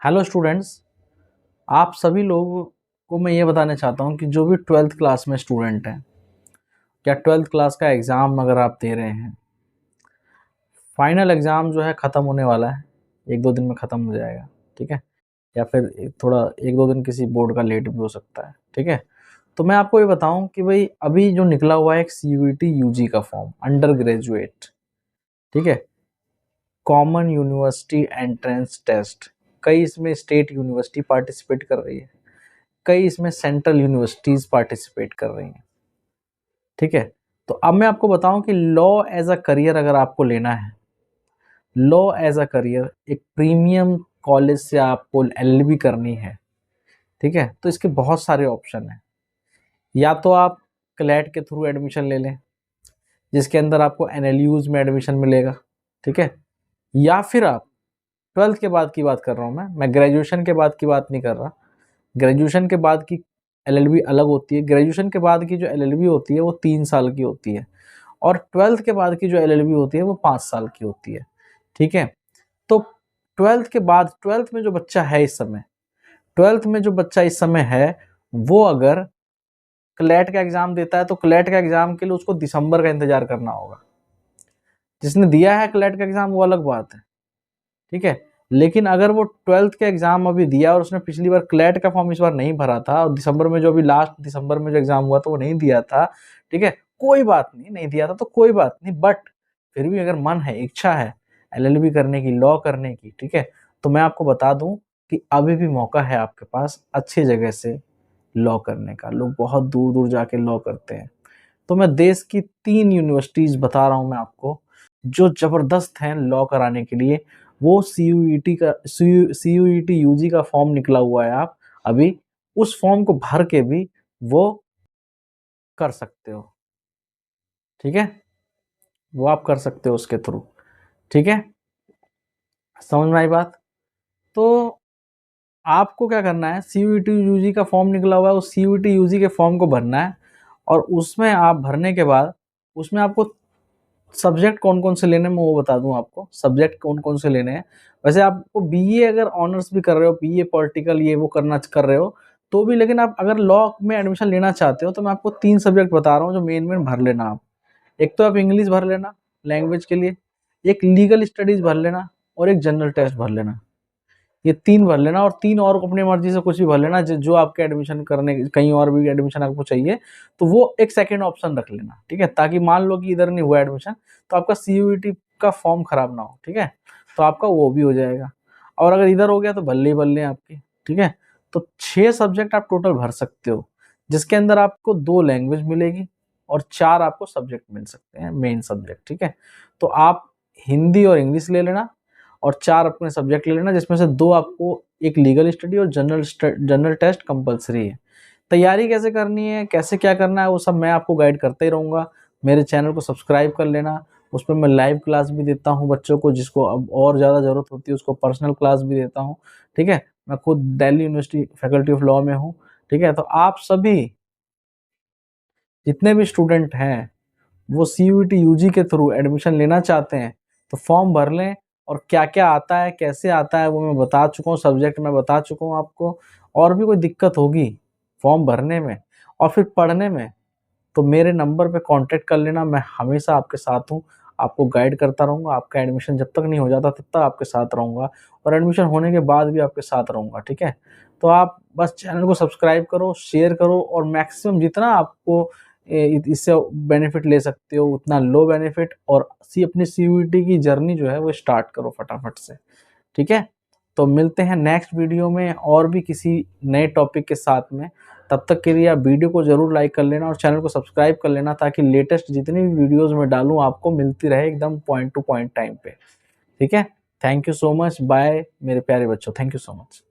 Hello students, आप सभी लोगों को मैं ये बताना चाहता हूँ कि जो भी 12th क्लास में स्टूडेंट हैं या 12th क्लास का एग्ज़ाम अगर आप दे रहे हैं, फाइनल एग्ज़ाम जो है ख़त्म होने वाला है, 1-2 दिन में ख़त्म हो जाएगा, ठीक है? या फिर थोड़ा 1-2 दिन किसी बोर्ड का लेट भी हो सकता है, ठीक है? तो मैं आपको ये बताऊँ कि भई अभी जो निकला हुआ है एक सीयूईटी यूजी का फॉर्म, अंडर ग्रेजुएट, ठीक है? कॉमन यूनिवर्सिटी एंट्रेंस टेस्ट, कई इसमें स्टेट यूनिवर्सिटी पार्टिसिपेट कर रही है, कई इसमें सेंट्रल यूनिवर्सिटीज़ पार्टिसिपेट कर रही हैं, ठीक है? तो अब मैं आपको बताऊँ कि लॉ एज़ अ करियर अगर आपको लेना है, लॉ एज़ अ करियर एक प्रीमियम कॉलेज से आपको एलएलबी करनी है, ठीक है? तो इसके बहुत सारे ऑप्शन हैं। या तो आप क्लैट के थ्रू एडमिशन ले लें, जिसके अंदर आपको एनएलयूज़ में एडमिशन मिलेगा, ठीक है? या फिर आप 12th के बाद की बात कर रहा हूँ मैं ग्रेजुएशन के बाद की बात नहीं कर रहा। ग्रेजुएशन के बाद की एलएलबी अलग होती है। ग्रेजुएशन के बाद की जो एलएलबी होती है वो 3 साल की होती है और 12th के बाद की जो एलएलबी होती है वो 5 साल की होती है, ठीक है? तो 12th के बाद 12th में जो बच्चा है इस समय 12th में जो बच्चा इस समय है, वो अगर क्लैट का एग्ज़ाम देता है तो क्लैट का एग्ज़ाम के लिए उसको दिसंबर का इंतज़ार करना होगा। जिसने दिया है क्लैट का एग्ज़ाम वो अलग बात है, ठीक है? लेकिन अगर वो 12th के एग्ज़ाम अभी दिया और उसने पिछली बार क्लैट का फॉर्म इस बार नहीं भरा था और दिसंबर में जो अभी लास्ट दिसंबर में जो एग्ज़ाम हुआ था वो नहीं दिया था, ठीक है? कोई बात नहीं, नहीं दिया था तो कोई बात नहीं, बट फिर भी अगर मन है, इच्छा है एलएलबी करने की, लॉ करने की, ठीक है? तो मैं आपको बता दूँ कि अभी भी मौका है आपके पास अच्छी जगह से लॉ करने का। लोग बहुत दूर-दूर जाके लॉ करते हैं। तो मैं देश की 3 यूनिवर्सिटीज़ बता रहा हूँ मैं आपको, जो ज़बरदस्त हैं लॉ कराने के लिए। वो सीयूईटी यूजी का फॉर्म निकला हुआ है आप अभी, उस फॉर्म को भर के भी वो कर सकते हो, ठीक है? वो आप कर सकते हो उसके थ्रू, ठीक है? समझ में आई बात? तो आपको क्या करना है, सीयूईटी यूजी का फॉर्म निकला हुआ है, उस सीयूईटी यूजी के फॉर्म को भरना है और उसमें आप भरने के बाद उसमें आपको सब्जेक्ट कौन-कौन से लेने हैं मैं वो बता दूँ आपको, सब्जेक्ट कौन-कौन से लेने हैं। वैसे आपको बीए अगर ऑनर्स भी कर रहे हो, बीए पॉलिटिकल ये वो कर रहे हो, तो भी लेकिन आप अगर लॉ में एडमिशन लेना चाहते हो, तो मैं आपको 3 सब्जेक्ट बता रहा हूँ जो मेन-मेन भर लेना आप। एक तो आप इंग्लिश भर लेना लैंग्वेज के लिए, एक लीगल स्टडीज़ भर लेना और एक जनरल टेस्ट भर लेना। ये 3 भर लेना और 3 और अपनी मर्ज़ी से कुछ भी भर लेना जो आपके एडमिशन करने कहीं और भी एडमिशन आपको चाहिए, तो वो एक सेकंड ऑप्शन रख लेना, ठीक है? ताकि मान लो कि इधर नहीं हुआ एडमिशन, तो आपका सीयूईटी का फॉर्म खराब ना हो, ठीक है? तो आपका वो भी हो जाएगा और अगर इधर हो गया तो बल्ले ही बल्ले आपकी, ठीक है? तो 6 सब्जेक्ट आप टोटल भर सकते हो, जिसके अंदर आपको 2 लैंग्वेज मिलेगी और 4 आपको सब्जेक्ट मिल सकते हैं, मेन सब्जेक्ट, ठीक है? तो आप हिंदी और इंग्लिश ले लेना और 4 अपने सब्जेक्ट ले लेना जिसमें से 2 आपको एक लीगल स्टडी और जनरल टेस्ट कंपल्सरी है। तैयारी कैसे करनी है, कैसे क्या करना है वो सब मैं आपको गाइड करते ही रहूँगा। मेरे चैनल को सब्सक्राइब कर लेना, उसमें मैं लाइव क्लास भी देता हूँ बच्चों को जिसको अब और ज़्यादा ज़रूरत होती है उसको पर्सनल क्लास भी देता हूँ, ठीक है? मैं खुद Delhi university faculty of law में हूँ, ठीक है? तो आप सभी जितने भी स्टूडेंट हैं वो सीयूईटी यूजी के थ्रू एडमिशन लेना चाहते हैं, तो फॉर्म भर लें और क्या-क्या आता है, कैसे आता है वो मैं बता चुका हूँ, सब्जेक्ट मैं बता चुका हूँ आपको। और भी कोई दिक्कत होगी फॉर्म भरने में और फिर पढ़ने में, तो मेरे नंबर पे कॉन्टैक्ट कर लेना, मैं हमेशा आपके साथ हूँ, आपको गाइड करता रहूँगा, आपका एडमिशन जब तक नहीं हो जाता तब तक आपके साथ रहूँगा और एडमिशन होने के बाद भी आपके साथ रहूँगा, ठीक है? तो आप बस चैनल को सब्सक्राइब करो, शेयर करो और मैक्सिमम जितना आपको इससे बेनिफिट ले सकते हो उतना लो बेनिफिट और अपनी सीयूईटी की जर्नी जो है वो स्टार्ट करो फटाफट से, ठीक है? तो मिलते हैं नेक्स्ट वीडियो में और भी किसी नए टॉपिक के साथ में। तब तक के लिए आप वीडियो को ज़रूर लाइक कर लेना और चैनल को सब्सक्राइब कर लेना ताकि लेटेस्ट जितनी भी वीडियोज़ मैं डालूँ आपको मिलती रहे एकदम पॉइंट टू पॉइंट टाइम पे, ठीक है? Thank you so much, bye मेरे प्यारे बच्चों, थैंक यू सो मच।